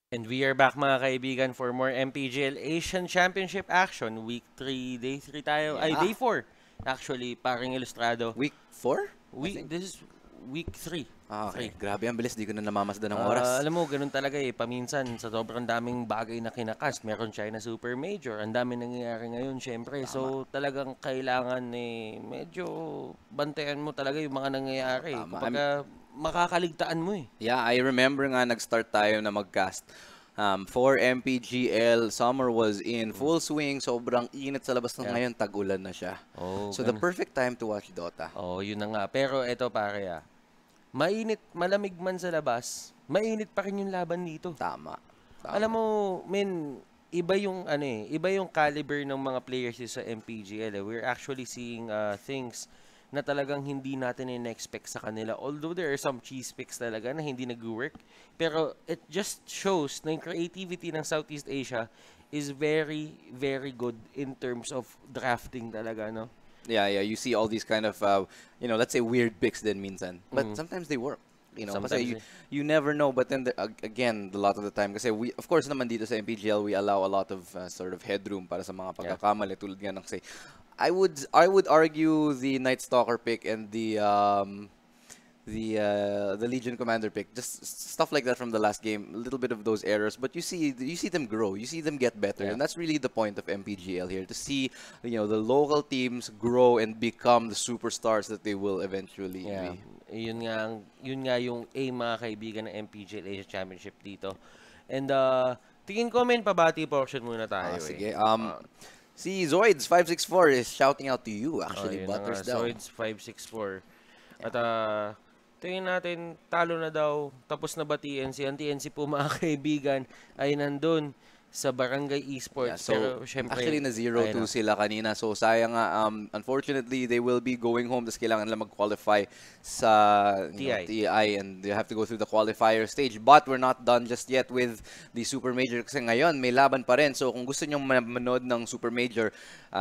And we are back mga kaibigan for more MPGL Asian Championship action. Week 3, day 3 tayo. Ay, Yeah. day 4. Actually, paring ilustrado. Week 4, I think. This is week 3. Okay, 3. grabe ang bilis. Di ko na namamasdan ng oras. Alam mo, ganun talaga eh. Paminsan, sa sobrang daming bagay na kinakas, meron China Super Major. Ang dami nangyayari ngayon, syempre. Tama. So, talagang kailangan medyo bantayan mo talaga yung mga nangyayari. Tama. Kumbaga, makakaligtaan mo eh. Yeah, I remember nga nag-start tayo na mag-cast. For MPGL, summer was in full swing. Sobrang init sa labas ng Yeah. ngayon. Tag-ulan na siya. Oh, So, the perfect time to watch Dota. oh, yun na nga. Pero eto pare mainit, malamig man sa labas, mainit pa rin yung laban dito. Tama. Alam mo, men, iba yung caliber ng mga players dito sa MPGL. We're actually seeing things na talagang hindi natin in-expect sa kanila. Although there are some cheese picks talaga na hindi nag-work. Pero it just shows na yung creativity ng Southeast Asia is very, very good in terms of drafting talaga, no? Yeah, you see all these kind of, let's say weird picks din minsan. But sometimes they work. Kasi Sometimes you never know. But then, again, a lot of the time, kasi we, of course naman dito sa MPGL, we allow a lot of sort of headroom para sa mga pagkakamali. Tulad nga ng say, I would argue the Night Stalker pick and the Legion Commander pick, just stuff like that from the last game, a little bit of those errors, but you see them grow, you see them get better, Yeah. and that's really the point of MPGL here, to see the local teams grow and become the superstars that they will eventually Yeah. be. Yun nga yung aim mga kaibigan ng MPGL Asia Championship dito. And tingin ko men pabati portion muna tayo Sige. Ah, Si Zoids 564 is shouting out to you, actually, yun na nga, butters down. Zoids 564. At tingin natin talo na daw, tapos na ba TNC? Ang TNC po mga kaibigan ay nandun sa Barangay Yeah, Esports. so Pero syempre, actually na 0-2 ayun na. sila kanina. So sayang nga, unfortunately they will be going home. Tapos kailangan nila mag-qualify sa TI, and they have to go through the qualifier stage. But we're not done just yet with the Super Major kasi ngayon may laban pa rin. So kung gusto nyo manood ng Super Major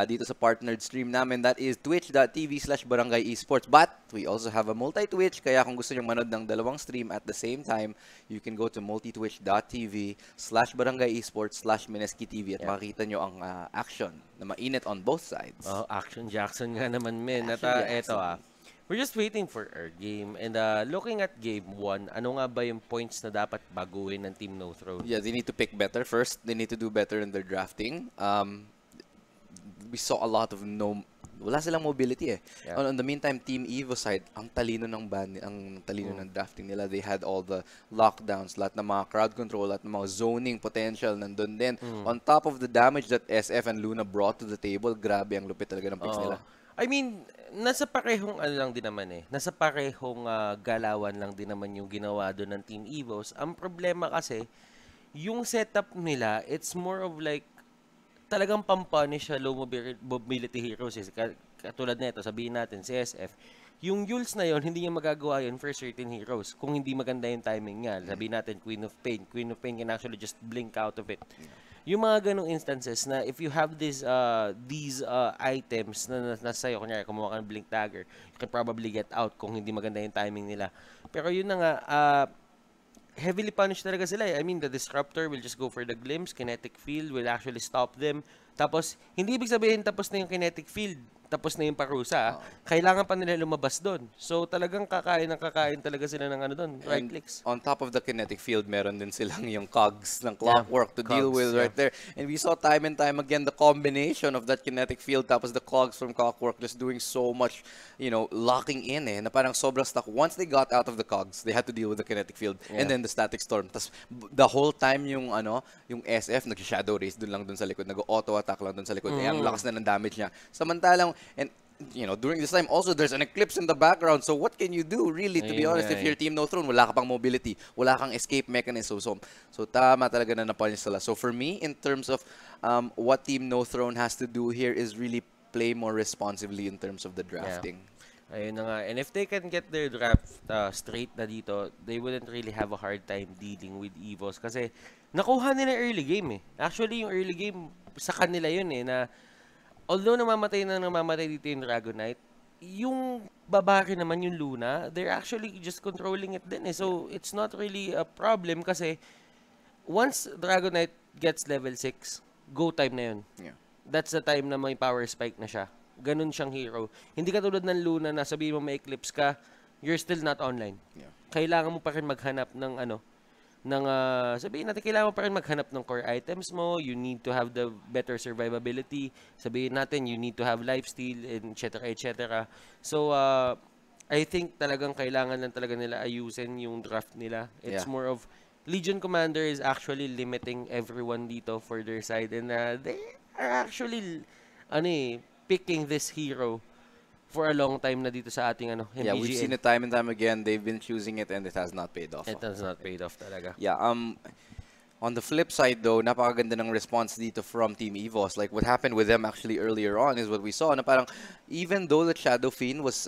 dito sa partnered stream namin, that is twitch.tv/Barangay Esports. But we also have a multi-twitch, kaya kung gusto nyo manood ng dalawang stream at the same time, you can go to multitwitch.tv/Barangay Esports/Mineski TV at makikita nyo ang action na mainit on both sides. Action Jackson nga naman men. At Action eto Jackson. we're just waiting for our game. And looking at game 1, ano nga ba yung points na dapat baguhin ng Team No Throne? Yeah, they need to pick better first. They need to do better in their drafting. We saw a lot of wala silang mobility eh. Yeah. On the meantime, Team Evos side, ang talino ng ng drafting nila. They had all the lockdowns, lahat ng mga crowd control, lahat ng mga zoning potential nandun din. On top of the damage that SF and Luna brought to the table, grabe ang lupit talaga ng picks nila. I mean, nasa parehong ano lang din naman eh. Nasa parehong galawan lang din naman yung ginawa doon ng Team Evos. Ang problema kasi, yung setup nila, it's more of like talagang pampunish sa low mobility heroes. Katulad nito, sabihin natin, si SF. Yung Yules na yon hindi niya magagawa yun for certain heroes. Kung hindi maganda yung timing niya. Sabihin natin, Queen of Pain. Queen of Pain can actually just blink out of it. Yung mga ganong instances na if you have these items na nasa iyo, kunyari, kumuha ka ng Blink Dagger, you can probably get out kung hindi maganda yung timing nila. Pero yun na nga, heavily punished talaga sila eh. I mean, the Disruptor will just go for the Glimpse. Kinetic Field will actually stop them. Tapos, hindi ibig sabihin tapos na yung Kinetic Field. Tapos na yung parusa. Kailangan pa nila lumabas doon. So, talagang kakain talaga sila ng ano doon, right clicks. On top of the kinetic field, meron din silang yung cogs ng clockwork to deal with right there. And we saw time and time again the combination of that kinetic field tapos the cogs from clockwork just doing so much, locking in eh, na parang sobrang stuck. Once they got out of the cogs, they had to deal with the kinetic field and then the static storm. Tapos the whole time yung SF nag-shadow race dun sa likod, nag-auto attack lang dun sa likod. Eh, ang lakas na ng damage niya. Samantalang, and during this time also there's an eclipse in the background, so what can you do really, to be honest, if you're Team No Throne? Wala ka pang mobility, wala kang escape mechanism, so tama talaga na napunish sila. So for me, in terms of what Team No Throne has to do here is really play more responsibly in terms of the drafting. Ayun na nga. And if they can get their draft straight na dito, they wouldn't really have a hard time dealing with Evos kasi nakuha nila early game eh. Actually, yung early game sa kanila yun eh, na although namamatay dito yung Dragonite, yung babaki naman yung Luna, they're actually just controlling it din eh. So, it's not really a problem kasi once Dragon Knight gets level 6, go time na yun. Yeah. That's the time na may power spike na siya. Ganun siyang hero. Hindi katulad ng Luna na sabihin mo may eclipse ka, you're still not online. Yeah. Kailangan mo pa rin maghanap ng sabihin natin, kailangan mo pa rin maghanap ng core items mo, you need to have the better survivability, sabihin natin, you need to have lifesteal, etc., etc. So, I think talagang kailangan lang talaga nila ayusin yung draft nila. It's more of, Legion Commander is actually limiting everyone dito for their side, and they are actually, picking this hero for a long time na dito sa ating MPGL. Yeah, we've seen it time and time again. They've been choosing it and it has not paid off. It has not paid off talaga. Yeah, on the flip side though, napakaganda ng response dito from Team Evos. Like what happened with them actually earlier on is what we saw. Na parang even though the Shadow Fiend was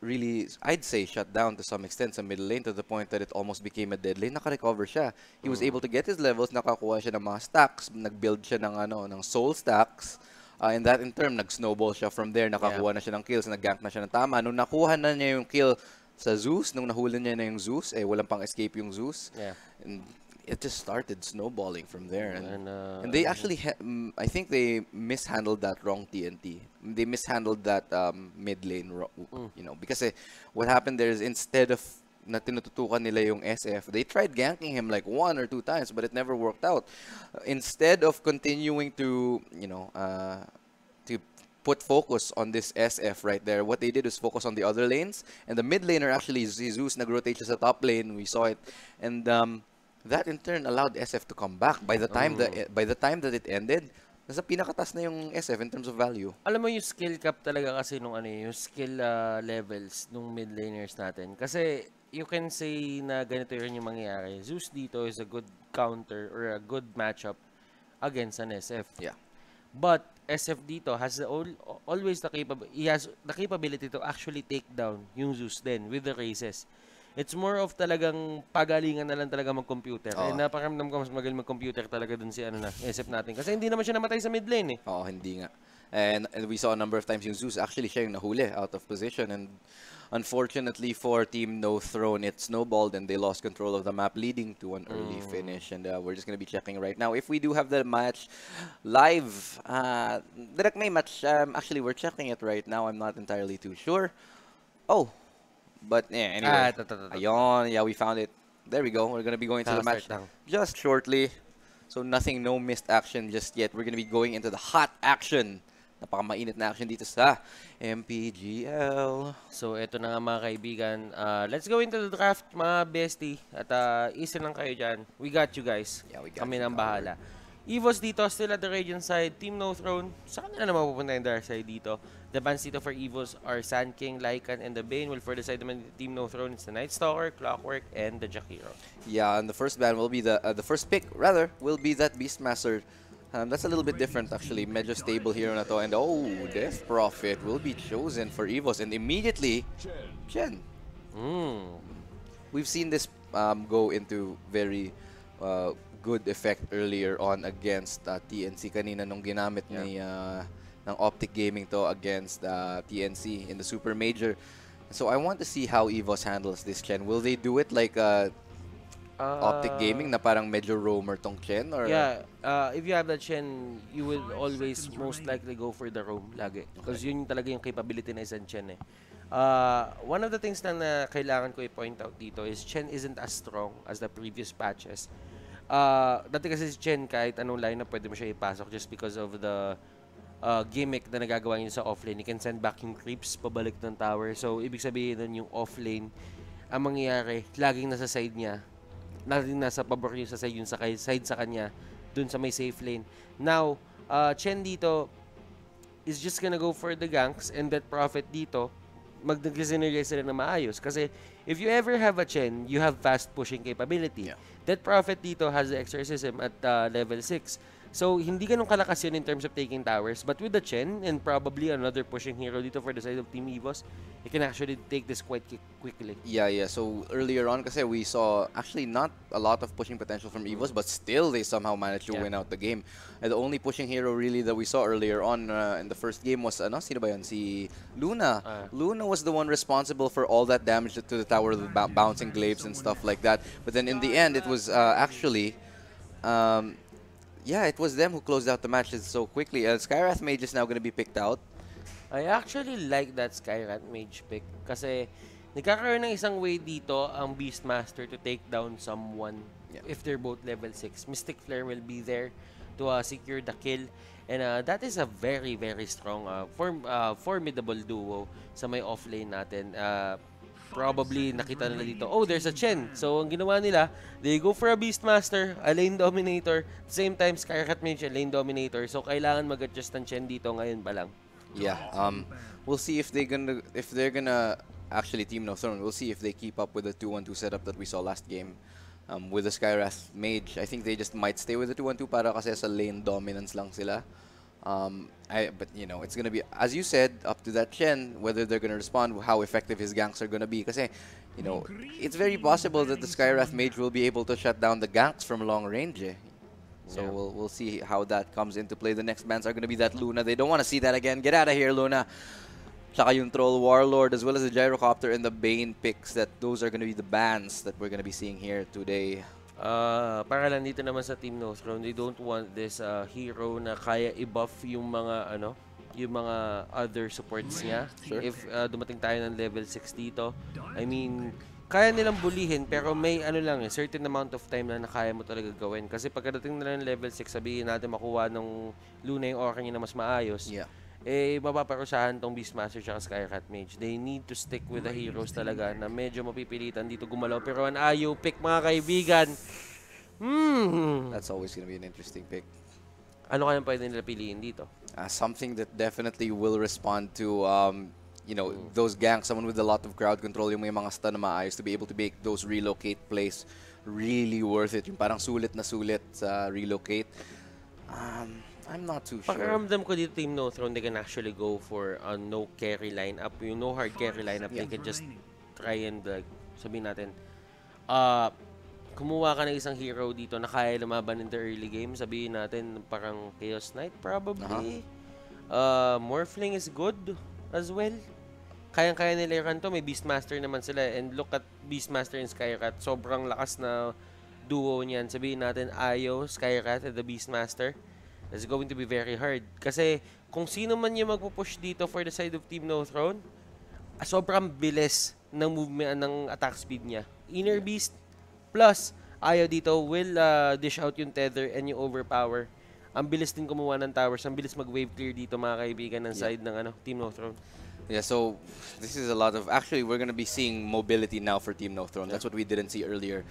really, I'd say, shut down to some extent sa middle lane to the point that it almost became a dead lane, naka-recover siya. He was able to get his levels, nakakuha siya ng mga stacks, nag-build siya ng soul stacks. And that in turn, nag-snowball siya from there, nakakuha na siya ng kills, nag-gank na siya ng tama. Nung nakuha na niya yung kill sa Zeus, nung nahuli niya na yung Zeus, walang pang escape yung Zeus. Yeah. And it just started snowballing from there. And they actually, I think they mishandled that wrong TNT. They mishandled that mid lane, because what happened there is instead of na tinututukan nila yung SF, they tried ganking him like 1 or 2 times, but it never worked out. Instead of continuing to, to put focus on this SF right there, what they did was focus on the other lanes, and the mid laner actually, Zeus, nag-rotate siya sa top lane, we saw it, and that in turn allowed SF to come back. By the time that it ended, nasa pinakatas na yung SF in terms of value. Alam mo yung skill cap talaga kasi yung skill levels nung mid laners natin. Kasi you can say na ganito rin yung mangyayari. Zeus dito is a good counter or a good matchup against an SF. Yeah. But SF dito has always he has the capability to actually take down yung Zeus din with the races. It's more of talagang pagalingan na lang talaga mag-computer. Eh, napakamdam ko mas magaling mag-computer talaga dun si SF natin. Kasi hindi naman siya namatay sa mid lane eh. Oo, hindi nga. And we saw a number of times yung Zeus actually siya yung nahuli out of position, and unfortunately for Team No Throne, it snowballed and they lost control of the map, leading to an early finish. And we're just going to be checking right now if we do have the match live. Direct may match. Actually, we're checking it right now. I'm not entirely too sure. Oh, but yeah, anyway. Ayun, yeah, we found it. There we go. We're going to be going to the match just shortly. So nothing, no missed action just yet. We're going to be going into the hot action. Napakamainit na action dito sa MPGL. So, eto na nga mga kaibigan. Let's go into the draft, mga bestie. At isa lang kayo dyan. We got you guys. Yeah, we got Kami you nang bahala. Evos dito, still at the Radiant side. Team No Throne. Saan na naman pupunta yung dark side dito? The bans dito for Evos are Sand King, Lycan, and the Bane. While for the side naman Team No Throne, it's the Night Stalker, Clockwork, and the Jakiro. Yeah, and the first ban will be the first pick, rather, will be that Beastmaster. That's a little bit different actually, medyo stable hero na to, and Death Prophet will be chosen for Evos, and immediately, Chen. We've seen this go into very good effect earlier on against TNC kanina nung ginamit ng Optic Gaming to against TNC in the Super Major. So I want to see how Evos handles this, Chen. Will they do it like Optic Gaming na parang medyo roamer tong Chen? Or? Yeah, if you have that Chen, you will always most likely go for the roam lagi. Because yun talaga yung capability na isang Chen eh. One of the things na kailangan ko i-point out dito is Chen isn't as strong as the previous patches. Dati kasi si Chen kahit anong lineup pwede mo siya ipasok just because of the gimmick na nagagawa niya sa offlane. You can send back yung creeps pabalik ng tower. So, ibig sabihin nun yung offlane, ang mangyayari, laging nasa side niya. Laging nasa pabor yung sa side sa kanya, dun sa may safe lane. Now, Chen dito is just gonna go for the ganks, and that Prophet dito, mag-synergize sila na maayos. Kasi, if you ever have a Chen, you have fast pushing capability. Yeah. That Prophet dito has the exorcism at level 6. So, hindi ganun kalakas yun in terms of taking towers. But with the Chen and probably another pushing hero dito for the side of Team Evos, you can actually take this quite quickly. Yeah. So, earlier on kasi we saw actually not a lot of pushing potential from Evos, but still they somehow managed to win out the game. And the only pushing hero really that we saw earlier on in the first game was, sino ba yun? Si Luna. Luna was the one responsible for all that damage to the tower, the bouncing glaives and stuff like that. But then in the end, it was actually Um, yeah, it was them who closed out the matches so quickly. Skyrath Mage is now going to be picked out. I actually like that Skyrat Mage pick kasi nagkakaroon ng isang way dito ang Beastmaster to take down someone if they're both level 6. Mystic Flare will be there to secure the kill. And that is a very, very strong, formidable duo sa may offlane natin. Probably nakita nila dito, oh, there's a Chen. So, ang ginawa nila, they go for a Beastmaster, a lane dominator. At the same time, Skyrat Mage, a lane dominator. So, kailangan mag-adjust ng Chen dito ngayon pa lang. Yeah, we'll see if they're gonna actually team No Throne. We'll see if they keep up with the 2-1-2 setup that we saw last game. With the Skyrath Mage, I think they just might stay with the 2-1-2 para kasi sa lane dominance lang sila. But you know, it's gonna be, as you said, up to that Chen whether they're gonna respond, how effective his ganks are gonna be. Kasi, you know, it's very possible that the Skyrath Mage will be able to shut down the ganks from long range. So we'll see how that comes into play. The next bans are gonna be that Luna. They don't want to see that again. Get out of here, Luna. Tsaka yung Troll Warlord as well as the Gyrocopter and the Bane picks. Those are gonna be the bans that we're gonna be seeing here today. Para lang dito naman sa Team No Throne, they don't want this hero na kaya i-buff yung mga yung mga other supports niya. Sure. If dumating tayo ng level 6 dito, I mean, kaya nilang bulihin pero may lang certain amount of time na kaya mo talaga gawin. Kasi pagkadating nila ng level 6, sabihin natin makuha ng Luna yung aura niya na mas maayos. Yeah. Mapaparusahan tong Beastmaster at Skyrat Mage. They need to stick with the heroes talaga na medyo mapipilitan dito gumalaw. Pero an Ayo pick, mga kaibigan. That's always gonna be an interesting pick. Ano kayang pwede nila piliin dito? Something that definitely will respond to, you know, those ganks. Someone with a lot of crowd control, yung may mga stun na maayos to be able to make those relocate plays really worth it. Yung parang sulit na sulit sa relocate. I'm not too sure. Pakiramdam ko dito Team No Throne, they can actually go for a no carry lineup. Yung no hard carry lineup, they can just try and sabihin natin, kumuha ka ng isang hero dito na kaya lumaban in the early game. Sabihin natin parang Chaos Knight probably. Morphling is good as well. Kayang-kaya nila yung to. May Beastmaster naman sila. And look at Beastmaster and Skyrat. Sobrang lakas na duo niyan. Sabihin natin Ayo, Skyrat, and the Beastmaster. It's going to be very hard. Kasi kung sino man yung magpupush dito for the side of Team No Throne, sobrang bilis ng movement ng attack speed niya. Inner Beast plus Ayo dito will dish out yung tether and yung overpower. Ang bilis din kumuha ng towers. Ang bilis mag-wave clear dito, mga kaibigan, ng side ng Team No Throne. Yeah, so this is a lot of... Actually, we're going to be seeing mobility now for Team No Throne. That's what we didn't see earlier.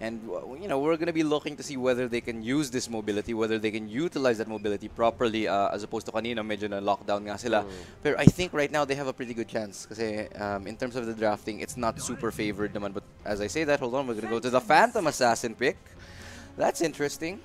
And, you know, we're going to be looking to see whether they can use this mobility, whether they can utilize that mobility properly, as opposed to kanina, medyo na lockdown nga sila. But I think right now they have a pretty good chance. Kasi in terms of the drafting, it's not super favored naman. But as I say that, hold on, we're going to go to the Phantom Assassin pick. That's interesting.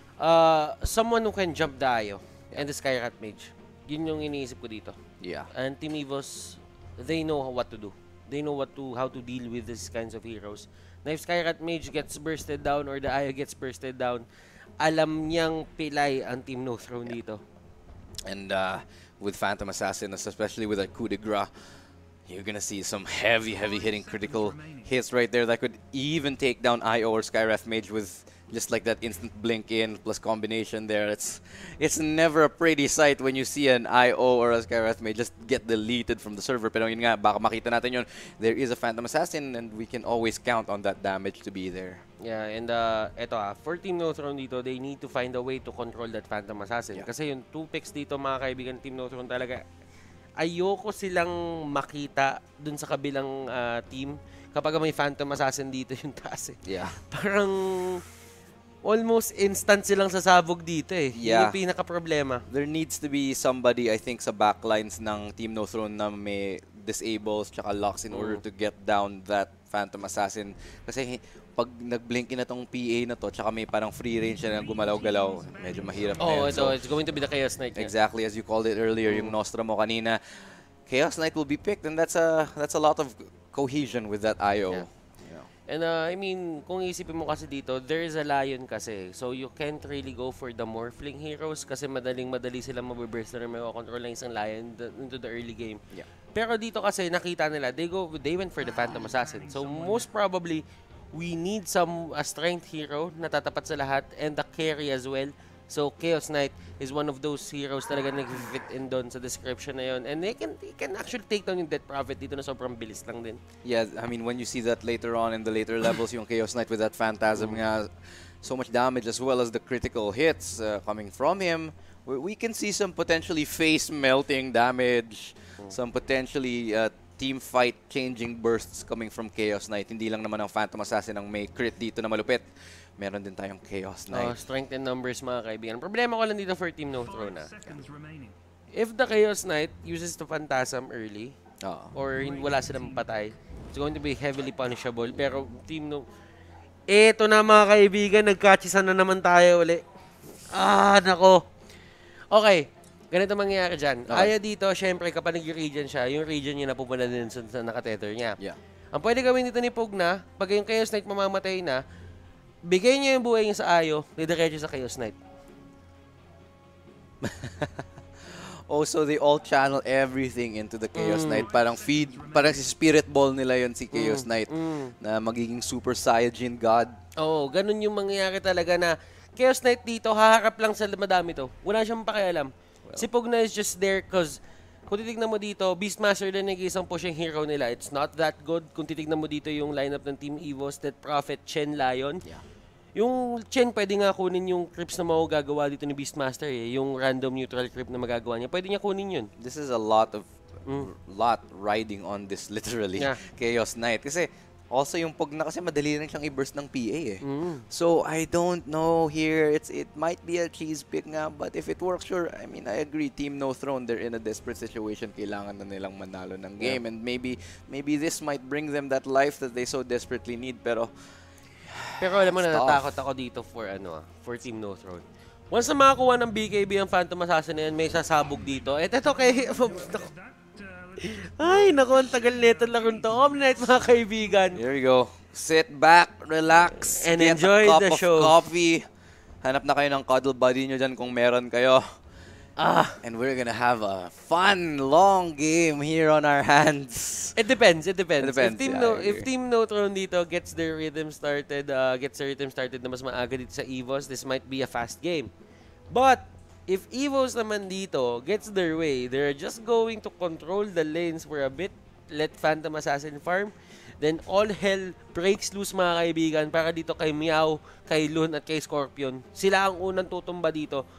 Someone who can jump the Ayo and the Skyrat Mage. Yun yung iniisip ko dito. Yeah. And Team Evos, they know what to do. They know how to deal with these kinds of heroes. Na if Skyrat Mage gets bursted down or the Ayo gets bursted down, alam niyang pilay ang Team No Throne dito. And with Phantom Assassin, especially with that coup de grace, you're gonna see some heavy hitting critical hits right there that could even take down Ayo or Skyrath Mage with just like that instant blink in plus combination there. It's never a pretty sight when you see an Ayo or a Skyrath Mage just get deleted from the server. Pero yun nga, baka makita natin yun. There is a Phantom Assassin and we can always count on that damage to be there. Yeah, and eto for Team No Throne dito, they need to find a way to control that Phantom Assassin. Kasi yung 2 picks dito, mga kaibigan, Team No Throne talaga, ayoko silang makita dun sa kabilang team kapag may Phantom Assassin dito yung taas eh. Yeah. Parang almost instant silang sasabog dito eh. Yeah. Yun yung pinaka-problema. There needs to be somebody, I think, sa backlines ng Team No Throne na may disables tsaka locks in order to get down that Phantom Assassin. Kasi pag nag-blink in na tong PA na to, tsaka may parang free range na gumalaw-galaw, medyo mahirap na Oh, yan. ito, it's going to be the Chaos Knight. Exactly, as you called it earlier, yung Nostra mo kanina. Chaos Knight will be picked and that's a lot of cohesion with that IO. Yeah. And I mean, kung isipin mo kasi dito, there is a Lion kasi. So you can't really go for the Morphling heroes kasi madaling-madali silang mabiburst na may control ng isang Lion into the early game. Yeah. Pero dito kasi nakita nila, they went for the Phantom Assassin. So most probably, we need a strength hero na tatapat sa lahat and the carry as well. So, Chaos Knight is one of those heroes talaga nag-fit in doon sa description na yun. And they can actually take down yung Death Prophet dito na sobrang bilis lang din. Yeah, I mean, when you see that later on in the later levels, yung Chaos Knight with that Phantasm nga, so much damage as well as the critical hits coming from him, we can see some potentially face-melting damage, some potentially team fight changing bursts coming from Chaos Knight. Hindi lang naman ang Phantom Assassin ang may crit dito na malupit. Meron din tayong Chaos Knight. Strength and numbers, mga kaibigan. Problema ko lang dito for Team No Throne na. If the Chaos Knight uses the Phantasm early, or wala silang patay, it's going to be heavily punishable. Pero Team No... Eto na, mga kaibigan, nagkachisan na naman tayo uli. Nako. Okay, ganito mangyayari dyan. Aya dito, syempre, kapag nag-regen siya, yung regen niya napupunta din sa nakatether niya. Yeah. Ang pwede gawin dito ni Pugna, pag yung Chaos Knight mamamatay na, bigay niya yung buhay niya sa Ayo, didiretso sa Chaos Knight. So they all channel everything into the Chaos Knight. Parang parang si Spirit Ball nila yon si Chaos Knight na magiging Super Saiyajin God. Ganun yung mangyayari talaga na Chaos Knight dito, haharap lang sa madami to. Wala siyang pakialam. Si Pugna is just there cause kung titignan mo dito, Beastmaster din nag-isang pushing hero nila. It's not that good. Kung titignan mo dito yung lineup ng Team Evos, Death Prophet, Chen, Lion. Yeah. Yung Chen, pwede nga kunin yung creeps na magagawa dito ni Beastmaster yung random neutral creep na magagawa niya. Pwede niya kunin yun. This is a lot riding on this literally. Chaos Knight. Kasi also yung Pugna kasi madali rin siyang i-burst ng PA So I don't know here. It might be a cheese pick nga, but if it works, sure. I mean, I agree. Team No Throne, they're in a desperate situation. Kailangan na nilang manalo ng game. And maybe this might bring them that life that they so desperately need. Pero alam mo, natatakot ako dito for Team No Throne. Once na makakuha ng BKB ang Phantom Assassin na yan, may sasabog dito. Ito kay... Ay, naku, ang tagal nito lang to. Omnight, mga kaibigan. Here we go. Sit back, relax, and get enjoy a cup the of show. Coffee. Hanap na kayo ng cuddle buddy nyo dyan kung meron kayo. And we're gonna have a fun, long game here on our hands. It depends. If Team No Throne dito gets their rhythm started, na mas maaga dito sa Evos, this might be a fast game. But if Evos naman dito gets their way, they're just going to control the lanes for a bit, let Phantom Assassin farm, then all hell breaks loose, mga kaibigan, para dito kay Meow, kay Loon at kay Scorpion. Sila ang unang tutumba dito.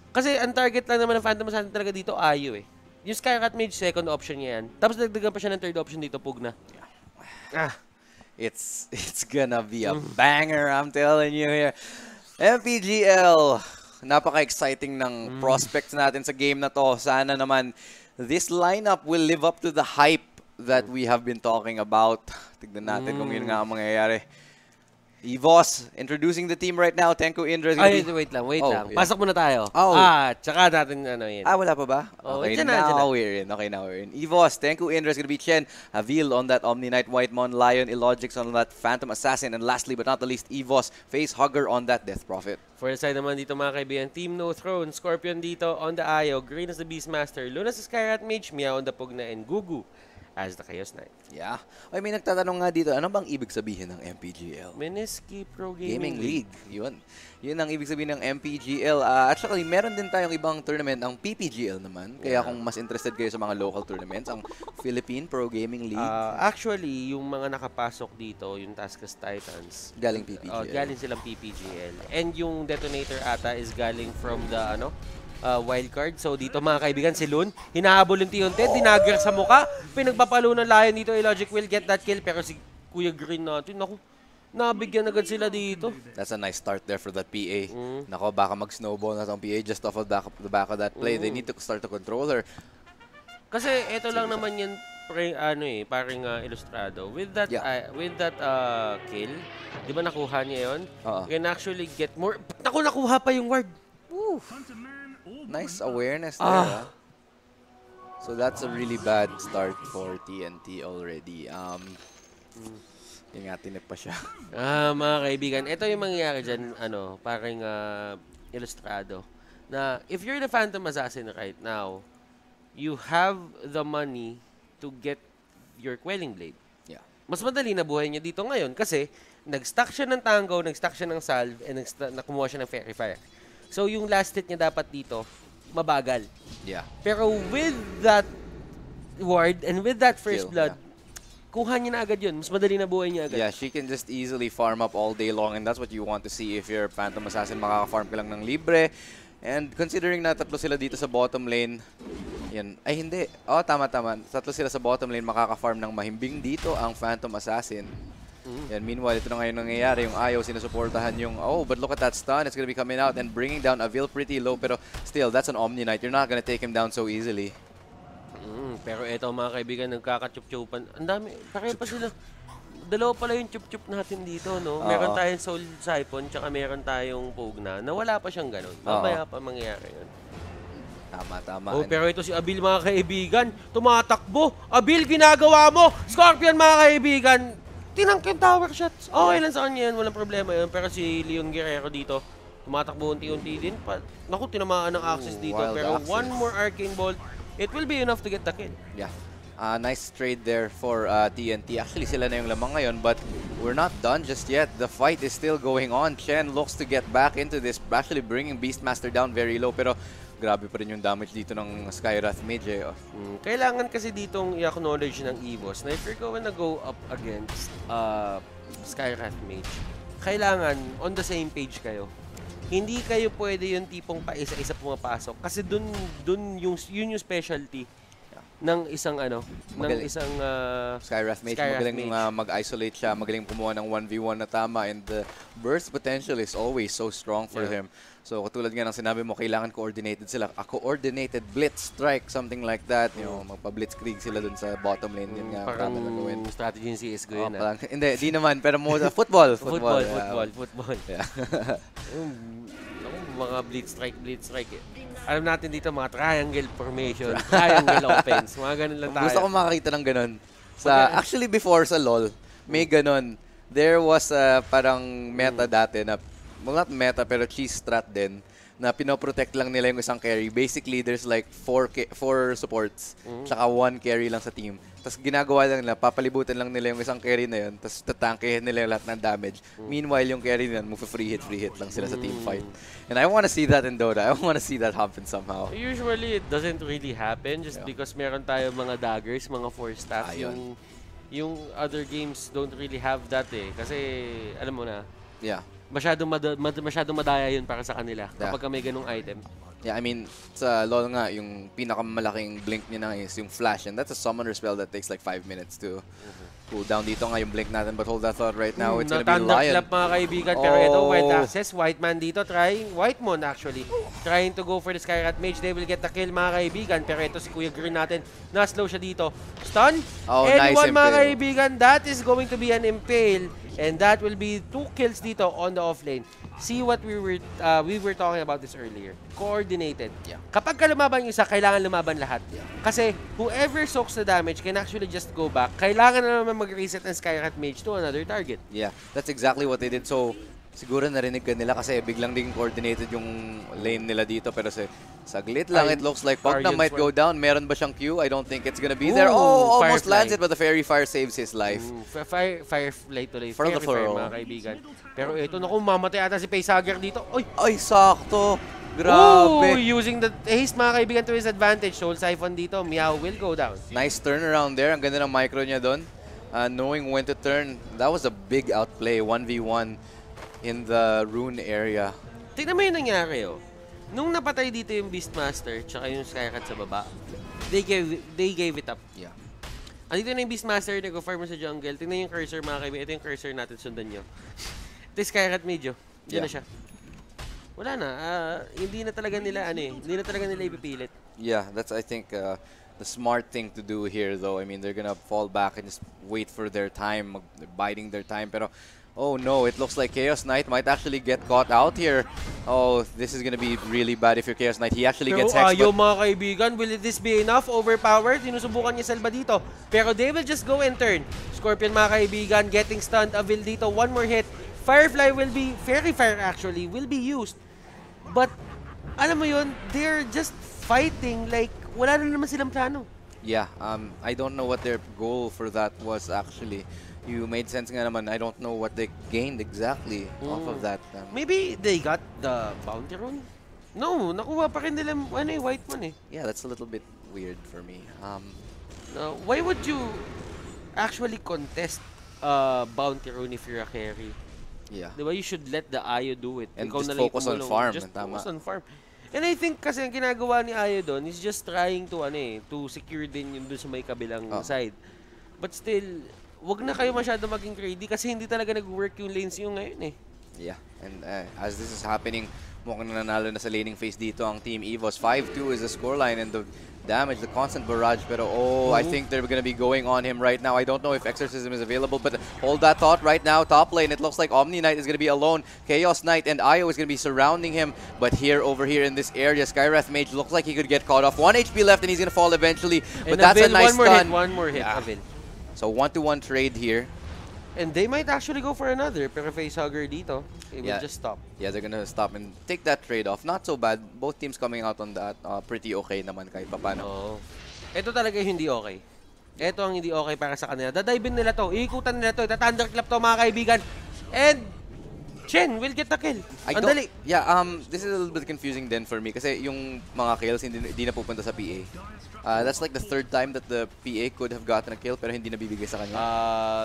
Kasi ang target lang naman ng Phantom Assassin talaga dito, Ayo Yung Skyrat Mage, second option niya yan. Tapos dagdagan pa siya ng third option dito, Pugna. It's gonna be a banger, I'm telling you here. MPGL, napaka-exciting ng prospects natin sa game na to. Sana naman this lineup will live up to the hype that we have been talking about. Tignan natin kung yun nga ang mangyayari. Evos, introducing the team right now. Tenko Indra. Wait lang. Yeah. Pasok muna tayo. Tsaka natin yun. Wala pa ba? Okay, now we're in. Evos, Tenko Indra is gonna be Chen. Avil on that Omni Knight, Whitemon, Lion, Illogics on that Phantom Assassin, and lastly but not the least, Evos, Face Hugger on that Death Prophet. For the side naman dito, mga kaibigan, Team No Throne, Scorpion dito on the Ayo, Green as the Beastmaster, Luna sa Skyrat Mage, Meow on the Pugna, and Gugu as the Chaos Knight. Yeah. Ay, may nagtatanong nga dito, ano bang ibig sabihin ng MPGL? Minisky Pro Gaming League. Yun ang ibig sabihin ng MPGL. Actually, meron din tayong ibang tournament, ang PPGL naman. Kaya kung mas interested kayo sa mga local tournaments, ang Philippine Pro Gaming League. Actually, yung mga nakapasok dito, yung Taskas Titans. Galing PPGL. Galing silang PPGL. And yung Detonator ata is galing from the, wildcard. So dito, mga kaibigan, si Loon, hinahabol yung Tionted, dinagger sa muka, pinagpapalo ng Lion dito, Illogic will get that kill, pero si Kuya Green natin, naku, nabigyan agad sila dito. That's a nice start there for that PA. Nako, baka mag-snowball na tong PA just off of the back of that play. They need to start to control her. Kasi ito lang naman yan, parang ilustrado. With that kill, di ba nakuha niya yun? You can actually get more. Nakuha pa yung ward. Woo! Nice awareness there. So that's a really bad start for TNT already. Ingatin pa siya. Mga kaibigan, ito yung mangyayari dyan, parang ilustrado. Na if you're the Phantom Assassin right now, you have the money to get your Quelling Blade. Yeah. Mas madali na buhay niya dito ngayon kasi nag-stack siya ng Tango, nag-stack siya ng Salve, and nakumuha siya ng Fairy Fire. So, yung last hit niya dapat dito, mabagal. Yeah. Pero with that ward and with that first Kill, blood, kuha niya na agad yun. Mas madali na buhay niya agad. Yeah, she can just easily farm up all day long, and that's what you want to see if you're Phantom Assassin. Makaka-farm ka lang ng libre. And considering na tatlo sila dito sa bottom lane, yan. Ay, hindi. Oh, tama. Tatlo sila sa bottom lane, makaka-farm ng mahimbing dito ang Phantom Assassin. Yan, meanwhile, ito na ngayon nangyayari. Yung Ayaw, sinusuportahan yung, oh, but look at that stun. It's gonna be coming out and bringing down Avil pretty low. Pero still, that's an Omni Knight. You're not gonna take him down so easily. Pero eto mga kaibigan, nagkaka-chup-chupan. Ang dami, pareho pa sila. Dalawa pala yung chup-chup natin dito, no? Meron tayong Soul Siphon, tsaka meron tayong Pugna, na wala pa siyang ganun. Mamaya pa mangyayari yun. Tama. Oh, pero ito si Abil mga kaibigan, tumatakbo. Abil, ginagawa mo! Scorpion mga kaibigan, tinangk yung tower shots. Okay lang sa kanya yan, walang problema yun. Pero si Leon Guerrero dito, tumatakbo unti-unti din. Naku, tinamaan ng access dito. Pero access. one more Arcane Bolt, it will be enough to get the kill. Yeah. Nice trade there for TNT. Actually, sila na yung lamang ngayon, but we're not done just yet. The fight is still going on. Chen looks to get back into this, actually bringing Beastmaster down very low, pero grabe pa rin yung damage dito ng Skywrath Mage. Kailangan kasi ditong i-acknowledge ng Evos na if you're going to go up against Skywrath Mage, kailangan on the same page kayo. Hindi kayo pwede yung tipong pa-isa-isa pumapasok kasi dun yun yung specialty ng isang Skywrath Mage, magaling mag-isolate siya, magaling kumuha ng 1v1 na tama, and the burst potential is always so strong for him. So katulad nga ng sinabi mo, kailangan coordinated sila. A coordinated blitz strike, something like that. You know, magpa-blitzkrieg sila dun sa bottom lane. Yun nga, parang strategy ng CSGO yun. Hindi, di naman, pero mo football. Football. Yeah. Mga blitz strike. Alam natin dito mga triangle formation, triangle offense, mga ganun lang tayo. Gusto ko makakita ng ganun. Actually, before sa LoL, may ganun. There was parang meta dati na, well, not meta, pero cheese strat din, na pinoprotect lang nila yung isang carry. Basically, there's like 4 supports, tsaka 1 carry lang sa team. Tapos ginagawa lang nila, papalibutan lang nila yung isang carry na yun, tapos tatangkehin nila yung lahat ng damage. Meanwhile, yung carry na yun, free hit lang sila sa team fight. And I want to see that in Dota. I want to see that happen somehow. Usually, it doesn't really happen just because meron tayo mga daggers, mga 4-staff. Yung other games don't really have that eh. Kasi, alam mo na, masyadong madaya yun para sa kanila kapag may ganung item. Yeah, I mean, sa LoL nga, yung pinakamalaking blink niya na is yung flash, and that's a summoner spell that takes like 5 minutes to cool down. Dito nga yung blink natin, but hold that thought right now. It's gonna be Lion. Thunderclap mga kaibigan, pero ito, white access, white man dito, Whitemon actually, trying to go for the Skywrath Mage. They will get the kill mga kaibigan, pero ito si Kuya Green natin, na-slow siya dito. Stun, and nice one mga impale. kaibigan, that is going to be an impale, and that will be 2 kills dito on the offlane. See what we were talking about this earlier. Coordinated. Kapag ka lumaban yung isa, kailangan lumaban lahat. Kasi whoever soaks the damage can actually just go back. Kailangan na naman mag-reset ang Skywrath Mage to another target. Yeah, that's exactly what they did. So, siguro narinig ka nila kasi biglang din coordinated yung lane nila dito. Pero saglit lang, it looks like Pugna might go down. Meron ba siyang Q? I don't think it's gonna be there. Oh, almost lands it, but the Fairy Fire saves his life. Firefly tuloy. For the Fire, mga kaibigan. Pero ito, naku, mamatay ata si Facehugger dito. Ay, sakto. Grabe. Using the haste mga kaibigan to his advantage. Soul Siphon dito, Meow will go down. Nice turnaround there. Ang ganda ng micro niya doon. Knowing when to turn. That was a big outplay. 1v1 in the rune area. Tignan mo yung nangyari, Nung napatay dito yung Beastmaster tsaka yung Skycat sa baba, they gave it up. Yeah. Andito na yung Beastmaster, nag-farm sa jungle. Tingnan yung cursor mga kaibigan. Ito yung cursor natin, sundan nyo. Ito yung Skycat medyo. Diyan na siya. Wala na. Hindi na talaga nila, hindi na talaga nila ipipilit. Yeah, that's I think the smart thing to do here though. I mean, they're gonna fall back and just wait for their time. They're biding their time. Pero, oh no, it looks like Chaos Knight might actually get caught out here. Oh, this is gonna be really bad if you're Chaos Knight. He actually gets hexed. Pero mga kaibigan, will this be enough? Overpowered? Sinusubukan niya Selva dito. Pero they will just go and turn. Scorpion mga kaibigan, getting stunned. Avil dito, one more hit. Firefly will be, Fairy Fire actually, will be used. But, alam mo yun, they're just fighting like wala na naman silang plano. Yeah, I don't know what their goal for that was actually. you made sense nga naman. I don't know what they gained exactly off of that. Maybe they got the bounty rune? No, nakuha pa rin nila white one eh. Yeah, that's a little bit weird for me. Why would you actually contest bounty rune if you're a carry? Yeah. Diba? You should let the Ayo do it. And Ikaw just na lang focus on tumulong. farm. Just focus on farm. And I think kasi ang ginagawa ni Ayo doon is just trying to to secure din yung doon sa may kabilang side. But still, wag na kayo masyado maging greedy kasi hindi talaga nag-work yung lanes yung ngayon eh. Yeah, and as this is happening, mukhang nanalo na sa laning phase dito ang Team Evos. 5-2 is the scoreline and the damage, the constant barrage. Pero I think they're gonna be going on him right now. I don't know if Exorcism is available, but hold that thought right now. Top lane, it looks like Omni Knight is gonna be alone. Chaos Knight and Io is gonna be surrounding him. But over here in this area, Skywrath Mage looks like he could get caught off. 1 HP left and he's gonna fall eventually. But that's a nice stun. One more hit, Avil. So 1-to-1 trade here. And they might actually go for another, pero facehugger dito, it will just stop. Yeah, they're gonna stop and take that trade-off. Not so bad. Both teams coming out on that pretty okay naman kahit papano. Ito talaga yung hindi okay. Ito ang hindi okay para sa kanila. Dadive nila to, iikutan nila to, ita-thunderclap to mga kaibigan. And Chen will get the kill. Andali. Yeah, this is a little bit confusing then for me kasi yung mga kills hindi na pupunta sa PA. That's like the third time that the PA could have gotten a kill pero hindi nabibigay sa kanya.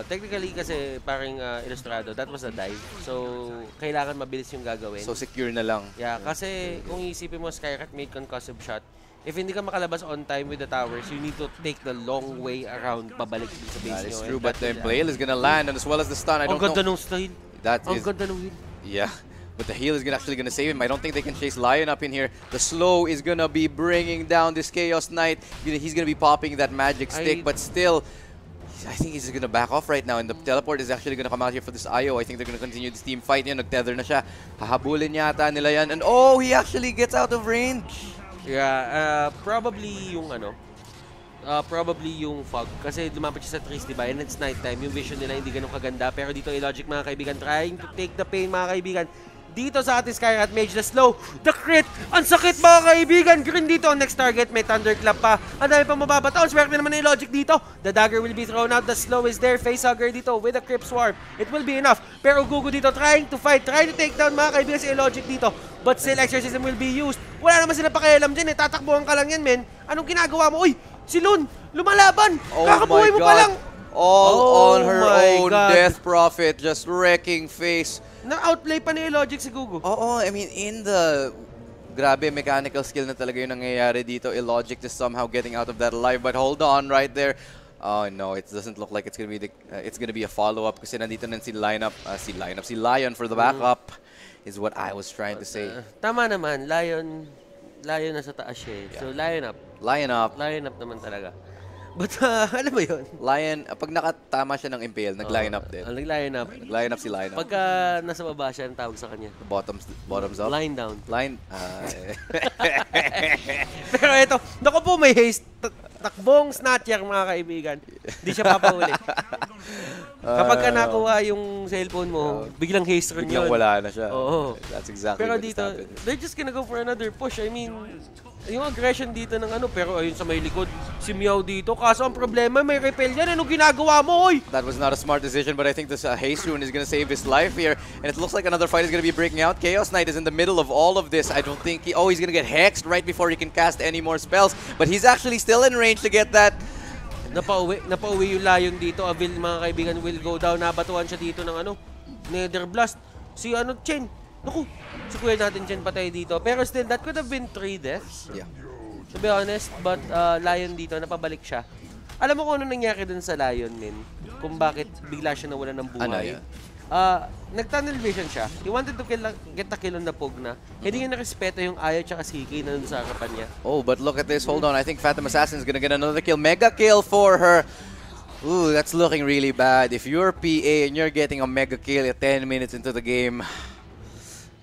Technically kasi parang ilustrado, that was a dive. So, kailangan mabilis yung gagawin. So, secure na lang. Yeah, kasi kung iisipin mo, Skyrat made concussive shot. If hindi ka makalabas on time with the towers, you need to take the long way around pabalik din sa base nyo. That is true, but the Flail is gonna land and as well as the stun. I don't know. Ang ganda nung style. Ang ganda nung heal. Yeah. But the heal is actually going to save him. I don't think they can chase Lion up in here. The slow is going to be bringing down this Chaos Knight. He's going to be popping that magic stick, but still, I think he's just going to back off right now. And the teleport is actually going to come out here for this Io. I think they're going to continue this team fight. Yan, nag-tether na siya. Hahabulin yata nila yan. And he actually gets out of range. Yeah, probably yung fog. Kasi lumapit siya sa trees, diba? And it's nighttime. Yung vision nila hindi ganun kaganda. Pero dito, Illogic, mga kaibigan, trying to take the pain, mga kaibigan. Dito sa ating Skyrat Mage, the slow, the crit, ang sakit mga kaibigan, green dito, ang next target, may Thunderclap pa, ang dami pang mababataon, swerte naman ni Logic dito, the dagger will be thrown out, the slow is there, facehugger dito with a Crypt Swarm, it will be enough, pero Gugu dito trying to fight, trying to take down mga kaibigan si Logic dito, but still Exorcism will be used, wala naman sila pakialam dyan tatakbuhan ka lang yan men, anong ginagawa mo, uy, si Lun, lumalaban, kakabuhay mo pa lang. All on her own, Death Prophet, just wrecking face. Na-outplay pa ni Illogic si Gugu. I mean, in the grabe mechanical skill na talaga yung nangyayari dito, Illogic is somehow getting out of that alive. But hold on right there. Oh no, it doesn't look like it's gonna be it's gonna be a follow-up kasi nandito na si Lion for the backup is what I was trying to say. Tama naman, Lion nasa taas siya. So Lion up. Lion up naman talaga. But alam mo yun? Lion, pag nakatama siya ng impale, nag-line up din. Nag-line up. Nag-line up si Lion up. Pagka nasa baba siya, ang tawag sa kanya. Bottoms up? Line down. Pero ito, naku po, may haste. Takbong snatcher, mga kaibigan. Hindi siya papahuli. Kapag ka nakuha yung cellphone mo, biglang haste rin yun. Biglang wala na siya. Oo. That's exactly pero what dito, happened. they're just gonna go for another push. I mean, yung aggression dito ng pero ayun sa may likod, si Meow dito. Kaso ang problema, may repel yan. Anong ginagawa mo, oy? That was not a smart decision, but I think this haste rune is gonna save his life here. And it looks like another fight is gonna be breaking out. Chaos Knight is in the middle of all of this. I don't think he's gonna get hexed right before he can cast any more spells. But he's actually still in range to get that. Napauwi yung Lion dito. Avil, mga kaibigan, will go down. Nabatuan siya dito ng Nether Blast. Si Chen. Naku, si kuya natin Chen patay dito. Pero still, that could have been 3 deaths. Yeah. To be honest, but Lion dito, napabalik siya. Alam mo kung ano nangyari dun sa Lion, Min? Kung bakit bigla siya nawala ng buhay? Ano yan? Nag-tunnel vision siya. He wanted to get the kill on the Pugna. Hindi niya narespeto yung Aya tsaka CK na dun sa harapan niya. Oh, but look at this. Hold on. I think Phantom Assassin is gonna get another kill. Mega kill for her. Ooh, that's looking really bad. If you're PA and you're getting a mega kill at 10 minutes into the game,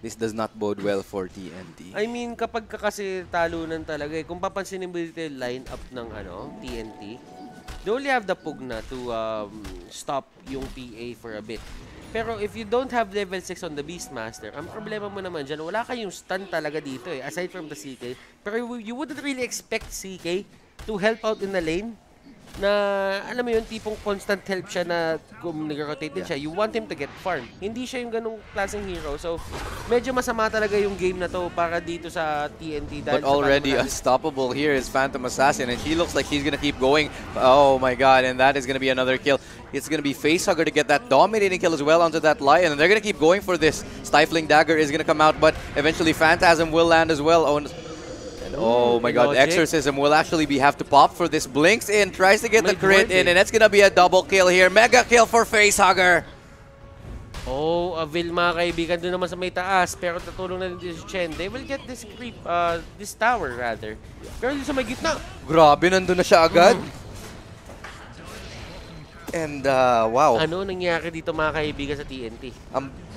this does not bode well for TNT. I mean, kapag ka kasi talunan talaga kung papansinin mo dito yung line-up ng TNT, they only have the Pugna to stop yung PA for a bit. Pero if you don't have level 6 on the Beastmaster, ang problema mo naman dyan, wala kayong stun talaga dito aside from the CK. Pero you wouldn't really expect CK to help out in the lane. na alam mo yun, tipong constant help siya na kung nag-rotate din siya, you want him to get farm. Hindi siya yung ganung klaseng hero. So, medyo masama talaga yung game na to para dito sa TNT. But already unstoppable here is Phantom Assassin, and she looks like she's gonna keep going. Oh my god, and that is gonna be another kill. It's gonna be Facehugger to get that dominating kill as well onto that Lion, and they're gonna keep going for this. Stifling Dagger is gonna come out, but eventually Phantasm will land as well. Oh my god, Exorcism will actually have to pop for this. Blinks in, tries to get the crit in, and it's gonna be a double kill here. Mega kill for Facehugger. Oh, Vil mga kaibigan, doon naman sa may taas. Pero tatulong na din si Chen. They will get this creep, this tower rather. Pero dito sa may gitna. Grabe, nandun na siya agad. And wow. Ano nangyari dito mga kaibigan sa TNT?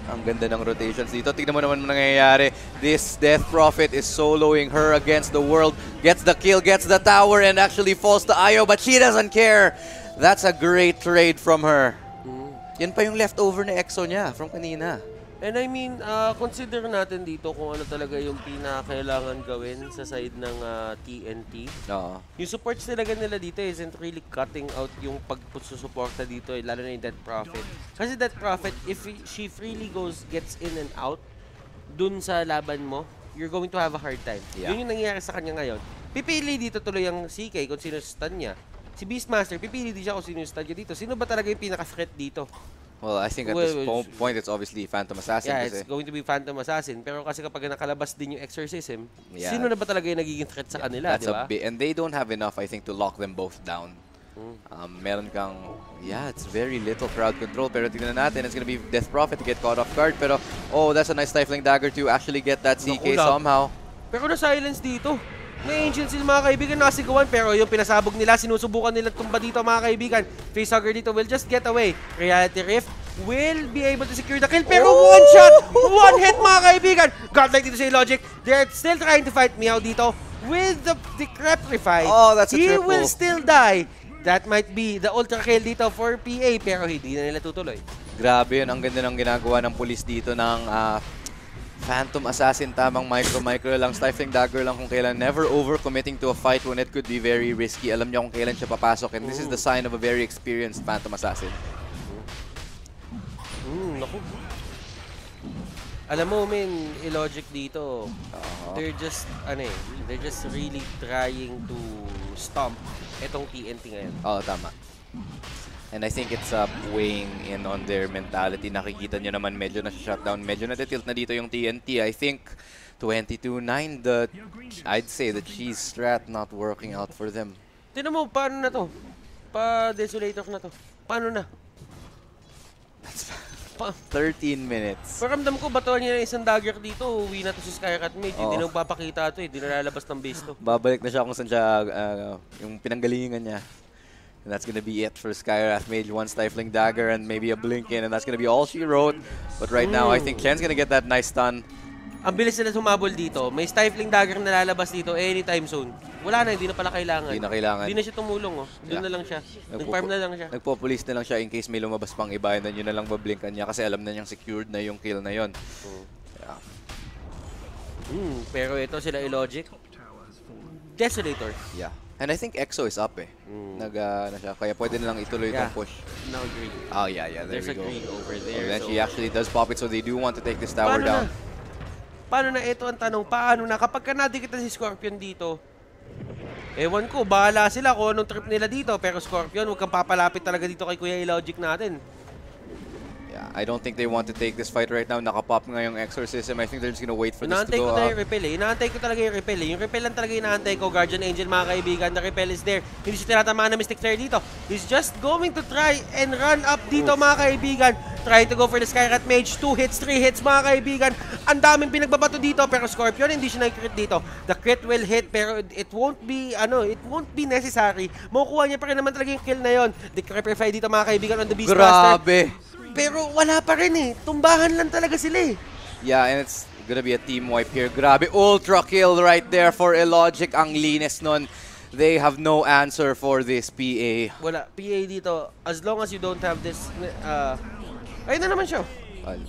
Ang ganda ng rotations dito. Tignan mo naman nangyayari. This Death Prophet is soloing her against the world. Gets the kill, gets the tower, and actually falls to Io, but she doesn't care. That's a great trade from her. Yan pa yung leftover na EXO niya from kanina. And I mean, consider natin dito kung ano talaga yung pinakailangan gawin sa side ng TNT. Yung supports talaga nila dito isn't really cutting out yung pagsusuporta dito, lalo na yung Death Prophet. Kasi Death Prophet, if she freely gets in and out dun sa laban mo, you're going to have a hard time. Yun yung nangyayari sa kanya ngayon. Pipili dito tuloy ang CK kung sino stun niya. Si Beastmaster, pipili din siya kung sino yung stun niya dito. Sino ba talaga yung pinaka-threat dito? Well, I think at this point, it's obviously Phantom Assassin. Yeah, it's going to be Phantom Assassin. Pero kasi kapag nakalabas din yung Exorcism, sino na ba talaga yung nagiging threat sa kanila, di ba? And they don't have enough, I think, to lock them both down. Meron kang, it's very little crowd control. Pero tignan natin, it's gonna be Death Prophet to get caught off guard. Pero, that's a nice Stifling Dagger to actually get that CK somehow. Pero na-silence dito. May Ancient Seal mga kaibigan nakasigawan, pero yung pinasabog nila, sinusubukan nila tumba dito mga kaibigan. Facehugger dito will just get away. Reality Rift will be able to secure the kill, pero one shot! One hit mga kaibigan! Godlike dito si Logic. They're still trying to fight Meow dito with the Decrepify. That's a triple. He will still die. That might be the ultra kill dito for PA, pero hindi na nila tutuloy. Grabe yun, ang ganda ng ginagawa ng pulis dito ng Phantom Assassin, tamang micro lang, Stifling Dagger lang kung kailan. Never overcommitting to a fight when it could be very risky. Alam niya kung kailan siya papasok, and this is the sign of a very experienced Phantom Assassin. Naku. Alam mo, men, illogic dito. They're just really trying to stomp itong TNT ngayon. Tama. And I think it's weighing in on their mentality. Nakikita nyo naman medyo na-shutdown. Medyo na-tilt na dito yung TNT. I think 22-9, I'd say the cheese strat not working out for them. Tignan mo, paano na to? Pa-Desolator na to. Paano na? That's 13 minutes. Paramdam ko, batuan niya ng isang dagger dito. Uwi na to si Skyrat Mage. Hindi na magpapakita ito eh. Hindi na lalabas ng base to. Babalik na siya kung saan siya, yung pinanggalingan niya. And that's gonna be it for Skywrath Mage. One Stifling Dagger and maybe a Blink in, and that's gonna be all she wrote. But right now, I think Ken's gonna get that nice stun. Ang bilis nila humabol dito. May Stifling Dagger na lalabas dito anytime soon. Wala na, hindi na pala kailangan. Hindi na kailangan. Hindi na siya tumulong, oh. Doon na lang siya. Nag-farm na lang siya. Nagpo-police na lang siya in case may lumabas pang iba, and then yun na lang bablinkan niya kasi alam na niyang secured na yung kill na yun. Pero ito sila illogic. Desolator. Yeah. And I think EXO is up eh. Na siya. Kaya pwede nilang ituloy itong push. Now green. Oh yeah, there There's we go. There's a green over there. And then she actually does pop it, so they do want to take this tower down. Paano na? Ito ang tanong. Paano na? Kapag ka nadikita si Scorpion dito, ewan ko, bahala sila kung anong trip nila dito. Pero Scorpion, huwag kang papalapit talaga dito kay Kuya Illogic natin. Yeah, I don't think they want to take this fight right now. Nakapop nga yung Exorcism. I think they're just gonna wait for this to go up. Inaantay ko talaga yung repel eh. Yung repel lang talaga inaantay ko. Guardian Angel mga kaibigan. The repel is there. Hindi siya tinatamaan na Mystic Flare dito. He's just going to try and run up dito mga kaibigan. Try to go for the Skyrat Mage. 2 hits, 3 hits mga kaibigan. Ang daming pinagbabato dito. Pero Scorpion hindi siya nag-crit dito. The crit will hit pero it won't be necessary. Makukuha niya pa rin naman talaga yung kill na yon. Decrepify dito mga kaibigan on the Beastmaster. Grabe! Pero wala pa rin eh. Tumbahan lang talaga sila eh. Yeah, and it's gonna be a team wipe here. Grabe, ultra kill right there for Illogic. Ang linis nun. They have no answer for this PA. Wala. PA dito. As long as you don't have this... ayun na naman siya.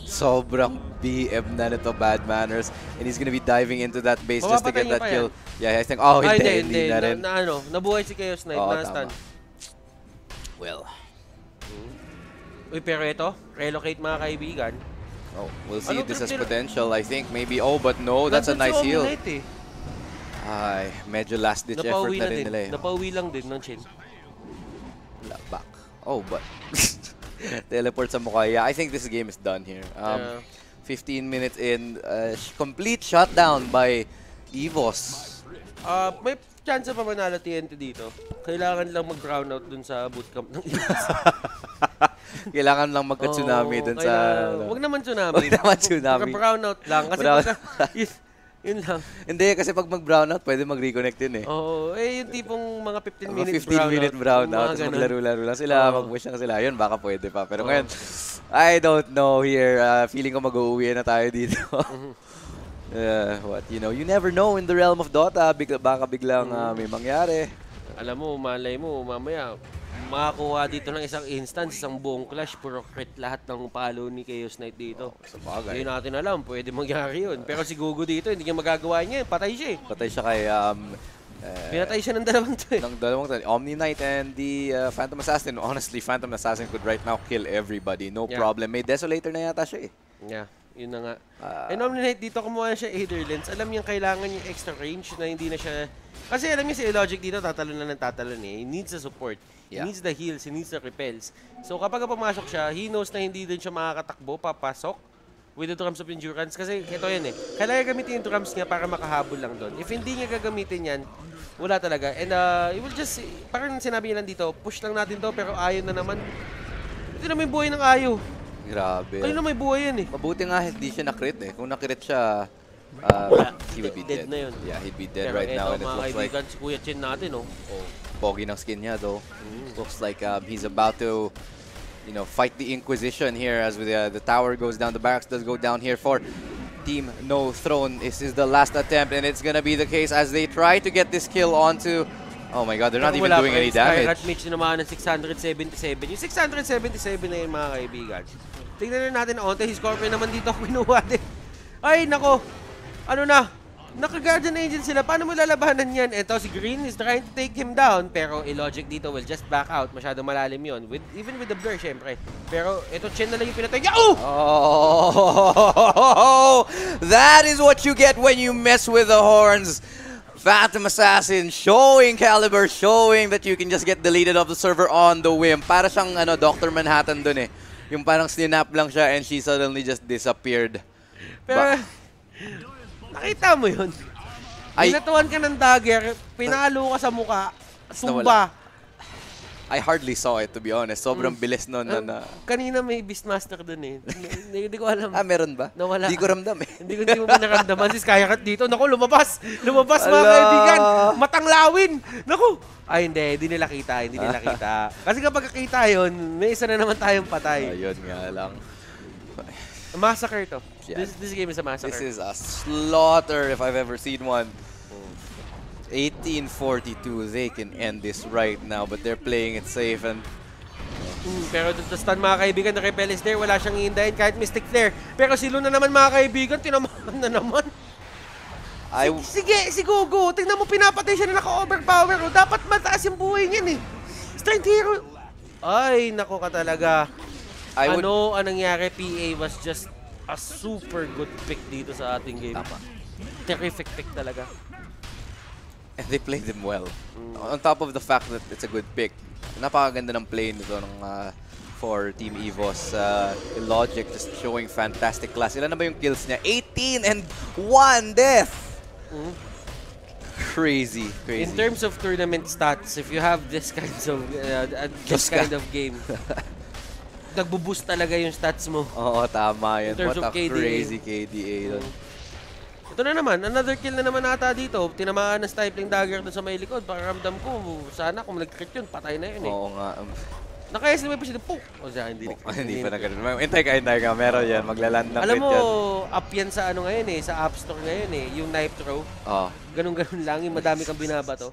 Sobrang BM na nito, Bad Manners. And he's gonna be diving into that base just to get that kill. Yeah, I think... hindi na rin. Nabuhay si Chaos Knight. Na-stun. Well. Uy, pero ito, relocate mga kaibigan. Oh, we'll see Ano this trip has nila? potential, I think. Maybe, oh, but no, that's a Nandun si nice heal. Omni-Knight eh. Ay, medyo last-ditch effort Napauwi na na rin din. nila eh. Napauwi lang din ng Chin. Back. Oh, but teleport sa mukha. Yeah, I think this game is done here. 15 minutes in, complete shutdown by Evos. May chance pa manalo TNT dito. Kailangan lang mag-brownout dun sa bootcamp ng Evos. Kailangan lang magka-tsunami dun sa... Wag naman tsunami. Wag naman tsunami. Brownout lang. Kasi yun lang. Hindi, kasi pag mag-brownout, pwede mag-reconnect yun eh. Oo. Yung tipong mga 15-minute 15-minute brownout. Tapos maglaro-laro lang sila, mag-wish lang sila. Yun, baka pwede pa. Pero ngayon, I don't know here. Feeling ko mag-uwi na tayo dito. What, you never know in the realm of Dota. Baka biglang may mangyari. Alam mo, malay mo, mamaya, makakuha dito ng isang instance, isang buong clash, puro crit lahat ng palo ni Chaos Knight dito. Sa bagay. Hindi natin alam, pwede mangyari yun. Pero si Gugu dito, hindi niya magagawa niya. Patay siya eh. Patay siya kay... Pinatay siya ng dalawang to eh. Ng dalawang to. Omni-Knight and the Phantom Assassin. Honestly, Phantom Assassin could right now kill everybody. No problem. May Desolator na yata siya eh. Yeah, yun na nga. And Omni-Knight dito, kumuha siya Aetherlens. Alam niyang kailangan yung extra range na hindi na siya... Kasi alam niya si Illogic dito, tatalon na ng tatalon eh. He needs the support. He needs the heals, he needs the repels. So kapag pumasok siya, he knows na hindi din siya makakatakbo, papasok with the drums of endurance. Kasi ito yan eh. Kailangan gamitin yung drums niya para makahabol lang doon. If hindi niya gagamitin yan, wala talaga. And it will just, parang sinabi niya lang dito, push lang natin to pero ayaw na naman. Hindi na may buhay ng ayaw. Grabe. Kayo na may buhay yan eh. Mabuti nga hindi siya nakrit eh. Kung nakrit siya, he would be dead. Na yun. Yeah, he'd be dead pero right now. And it looks like... si Kuya Chin natin oh. Pogi ng skin niya though. Looks like he's about to, fight the Inquisition here as the tower goes down. The barracks does go down here for Team No Throne. This is the last attempt and it's gonna be the case as they try to get this kill onto... Oh my god, they're not even doing any damage. Skyrat Mitch naman ng 677. Yung 677 na yun mga kaibigan. Tingnan na natin onte. His Scorpion naman dito kinuha din. Ay, nako. Ano na? Naka-Guardian Angel sila. Paano mo lalabanan yan? Ito, si Green is trying to take him down. Pero Illogic dito will just back out. Masyado malalim yun. Even with the blur, syempre. Pero ito, Chen na lang yung pinatay niya. Oh! That is what you get when you mess with the horns. Phantom Assassin showing caliber, showing that you can just get deleted off the server on the whim. Para siyang Dr. Manhattan dun eh. Yung parang snap lang siya and she suddenly just disappeared. Pero... Nakita mo yun? Pinatuan ka ng dagger, pinalo ka sa muka, sumba. I hardly saw it, to be honest. Sobrang bilis nun. Kanina may Beastmaster dun eh. Hindi ko alam. Meron ba? Nawala. Hindi ko ramdam eh. Hindi mo naramdaman. Si Skyrat dito. Naku, lumabas. Lumabas mga kaibigan. Matanglawin. Naku. Ay, hindi nila kita. Hindi nila kita. Kasi kapag kakita yun, may isa na naman tayong patay. Ayun nga lang. Massacre to. Yeah. This game is a massacre. This is a slaughter if I've ever seen one. 1842, they can end this right now, but they're playing it safe and... Pero the stun mga kaibigan, the repel is there, wala siyang hindahin kahit Mystic Flare. Pero si Luna naman mga kaibigan, tinamahan na naman. Sige, si Gugu, tingnan mo pinapatay siya na naka-overpower. Dapat mataas yung buhay niyan eh. Strength Hero. Ay, nako ka talaga. Ano ang nangyari? PA was just a super good pick dito sa ating game. Tama. Terrific pick talaga. And they played them well. On top of the fact that it's a good pick, napakaganda ng play nito for Team Evos. Illogic just showing fantastic class. Ilan na ba yung kills niya? 18 and 1 death! Crazy. In terms of tournament stats, if you have this kind of game, nagbo-boost talaga yung stats mo. Oo, tama yan. What a crazy KDA. Ito na naman, another kill na naman ata dito. Tinamaan ng stifling dagger doon sa may likod. Pakiramdam ko, sana kung nag-crit yun, patay na yun eh. Oo nga. Naka-estimate pa siya, puk! O siya, hindi pa na ganun. Hintay ka. Meron yan. Maglaland ng crit yan. Alam mo, up yan sa ngayon eh, sa App Store ngayon eh. Yung knife throw. Ganun-ganun lang, yung madami kang binabato.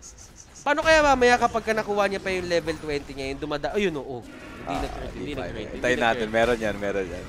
Paano kaya mamaya kapag nakuha niya pa yung level 20 niya, yung dumada, ayun oo. Hindi na-crit. Hintay natin, meron yan. Meron yan.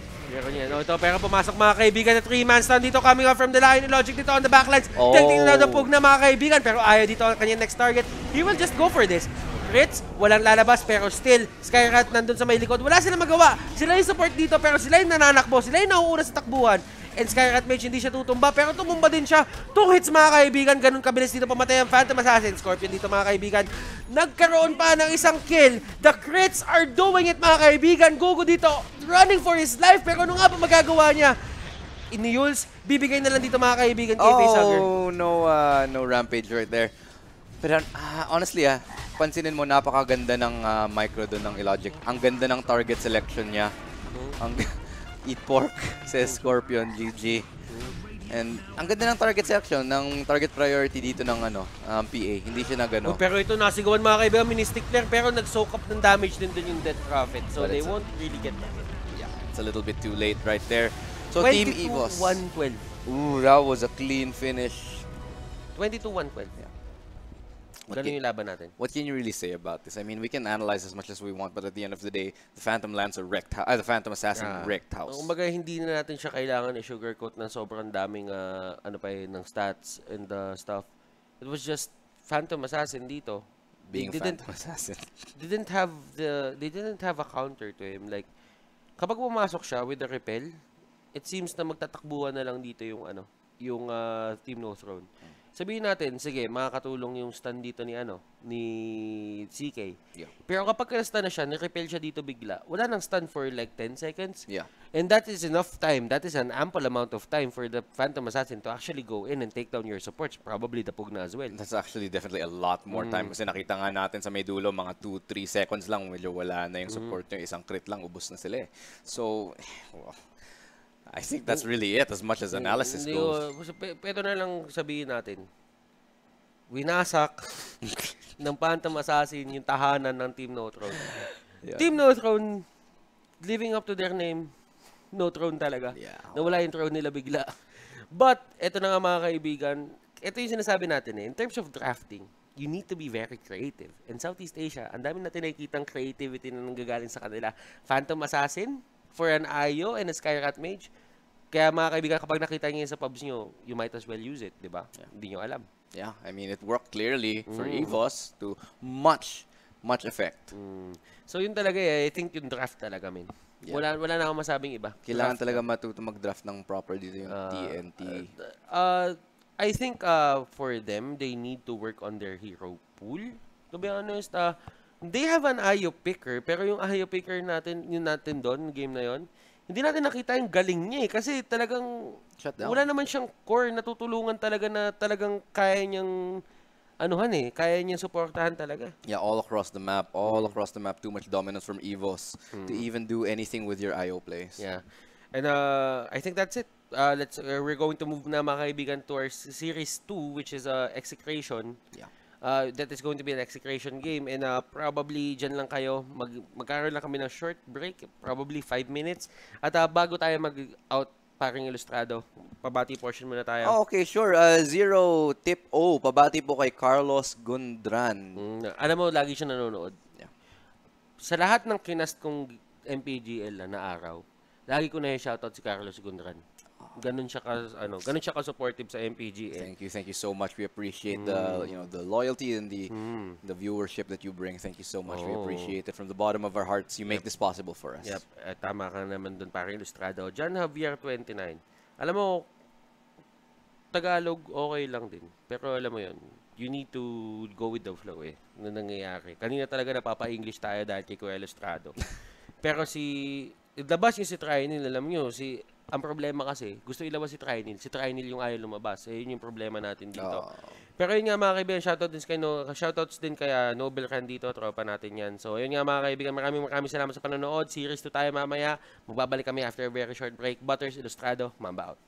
Ito, pero pumasok mga kaibigan na 3-man stand dito coming up from the line. Illogic dito on the backlines. Tingnan na pug na mga kaibigan. Pero ayaw dito ang kanyang next target. He will just go for this. crits, walang lalabas, pero still, Skyrat nandun sa may likod. Wala silang magawa. Sila yung support dito, pero sila yung nananakbo. Sila yung nauuna sa takbuhan. And Skyrat Mage hindi siya tutumba, pero tumumba din siya. 2 hits mga kaibigan, ganun kabilis dito pamatay ang Phantom Assassin. Scorpion dito mga kaibigan. Nagkaroon pa ng isang kill. The crits are doing it mga kaibigan. Gogo dito, running for his life, pero ano nga ba magagawa niya? Iniuls, bibigay na lang dito mga kaibigan kay Facehugger. Oh, no rampage right there. Pero honestly pansinin mo napakaganda ng micro doon ng Illogic. Ang ganda ng target selection niya. Ang eat pork says Scorpion GG. And ang ganda ng target selection, ng target priority dito ng PA. Hindi siya nagano. Pero ito nasigawan mga kaibigan, mini-stick player, pero nag-soak up ng damage din dun yung Death Prophet. So they won't really get that. Yeah, it's a little bit too late right there. So Team Evos. 22-112. Ooh, that was a clean finish. 22-112. Yeah. Ganun yung laban natin. What can you really say about this? I mean, we can analyze as much as we want, but at the end of the day, the Phantom Lancer wrecked the Phantom Assassin wrecked house. Kumbaga, hindi na natin siya kailangan i-sugarcoat ng sobrang daming ng stats and stuff. It was just Phantom Assassin dito. Being Phantom Assassin. They didn't have a counter to him. Like, kapag pumasok siya with the repel, it seems na magtatakbuhan na lang dito yung Team No Throne. Sabihin natin, sige, makakatulong yung stun dito ni CK. Yeah. Pero kapag na-stun na siya, ni-repel siya dito bigla, wala nang stun for like 10 seconds. Yeah. And that is enough time. That is an ample amount of time for the Phantom Assassin to actually go in and take down your supports. Probably the Pugna as well. That's actually definitely a lot more time. Kasi nakita nga natin sa may dulo, mga 2-3 seconds lang, medyo wala na yung support nyo. Isang crit lang, ubos na sila eh. So, I think that's really it as much as analysis goes. Pero na lang sabihin natin, winasak ng Phantom Assassin yung tahanan ng Team No Throne. Yeah. Team No Throne, living up to their name, No Throne talaga. Yeah. Nawala yung throne nila bigla. But, eto na nga mga kaibigan, ito yung sinasabi natin in terms of drafting, you need to be very creative. In Southeast Asia, ang dami natin nakikitang creativity na nanggagaling sa kanila. Phantom Assassin, for an IO and a Skyrat Mage. Kaya mga kaibigan, kapag nakita niyo sa pubs nyo, you might as well use it, di ba? Yeah. Hindi nyo alam. Yeah, I mean, it worked clearly for Evos to much effect. So yun talaga I think yung draft talaga, min. Yeah. Wala na akong masabing iba. Kailangan talaga matuto mag-draft ng proper dito yung TNT. I think for them, they need to work on their hero pool. To be honest, they have an IO picker, pero yung IO picker natin, yung natin doon, game na yon, hindi natin nakita yung galing niya eh. Kasi talagang wala naman siyang core na tutulungan talaga na talagang kaya niyang kaya niyang suportahan talaga. Yeah, all across the map, too much dominance from Evos to even do anything with your IO plays. Yeah. And I think that's it. We're going to move na mga kaibigan to our Series 2, which is Execration. Yeah. That is going to be an execration game and probably dyan lang kayo magkaroon lang kami ng short break, probably 5 minutes at bago tayo mag-out paring Ilustrado, pabati portion muna tayo. Oh, okay, sure. Zero tip pabati po kay Carlos Gundran. Alam mo, lagi siya nanonood. Yeah. Sa lahat ng kinast kong MPGL na araw, lagi ko na shoutout si Carlos Gundran. Ganun siya ka supportive sa MPGL. Thank you so much. We appreciate the loyalty and the viewership that you bring. Thank you so much. We appreciate it from the bottom of our hearts. You make this possible for us. Yep. Tama ka naman doon, parang Ilustrado. John Javier 29. Alam mo, Tagalog okay lang din. Pero alam mo 'yon, you need to go with the flow na nangyayari. Kanina talaga napapa-English tayo dahil kay Kuya Ilustrado. Pero labas yung si Trinil, alam nyo, ang problema kasi, gusto ilabas si Trinil. Si Trinil yung ayaw lumabas. Yun yung problema natin dito. Pero yun nga mga kaibigan, shoutouts din kay Nobel Can dito, tropa natin yan. So yun nga mga kaibigan, maraming salamat sa panonood. Series 2 tayo mamaya. Magbabalik kami after a very short break. Butters Ilustrado, Mamba out.